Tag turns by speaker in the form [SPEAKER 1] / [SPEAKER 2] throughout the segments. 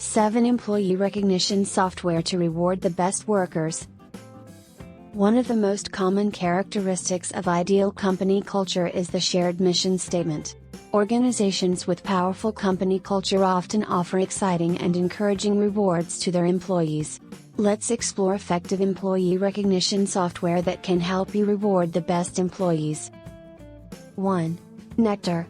[SPEAKER 1] 7 Employee recognition software to reward the best workers. One of the most common characteristics of ideal company culture is the shared mission statement. Organizations with powerful company culture often offer exciting and encouraging rewards to their employees. Let's explore effective employee recognition software that can help you reward the best employees. 1. Nectar.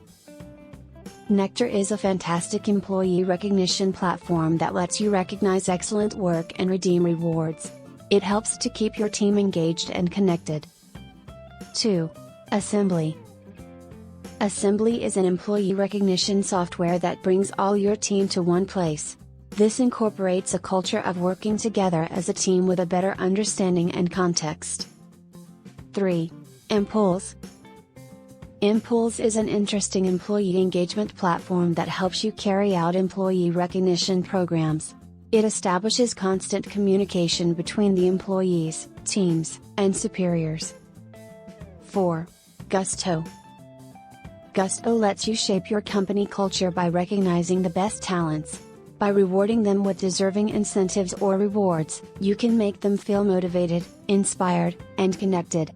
[SPEAKER 1] Nectar is a fantastic employee recognition platform that lets you recognize excellent work and redeem rewards. It helps to keep your team engaged and connected. 2. Assembly. Assembly is an employee recognition software that brings all your team to one place. This incorporates a culture of working together as a team with a better understanding and context. 3. Empuls. Empuls is an interesting employee engagement platform that helps you carry out employee recognition programs. It establishes constant communication between the employees, teams, and superiors. 4. Guusto. Guusto lets you shape your company culture by recognizing the best talents. By rewarding them with deserving incentives or rewards, you can make them feel motivated, inspired, and connected.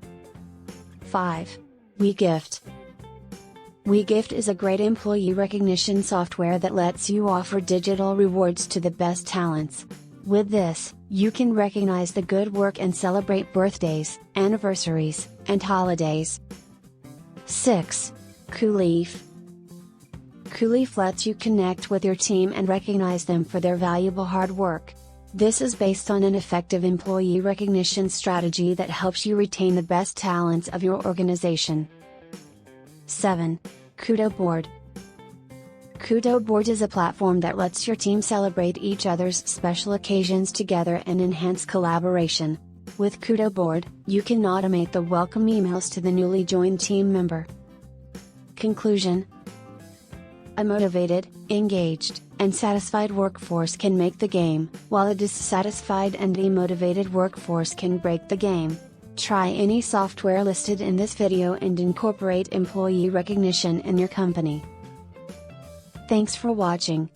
[SPEAKER 1] 5. WeGift. WeGift is a great employee recognition software that lets you offer digital rewards to the best talents. With this, you can recognize the good work and celebrate birthdays, anniversaries, and holidays. 6. Cooleaf. Cooleaf lets you connect with your team and recognize them for their valuable hard work. This is based on an effective employee recognition strategy that helps you retain the best talents of your organization. 7. Kudoboard. Kudoboard is a platform that lets your team celebrate each other's special occasions together and enhance collaboration. With Kudoboard, you can automate the welcome emails to the newly joined team member. Conclusion: a motivated, engaged, and satisfied workforce can make the game, while a dissatisfied and demotivated workforce can break the game. Try any software listed in this video and incorporate employee recognition in your company. Thanks for watching.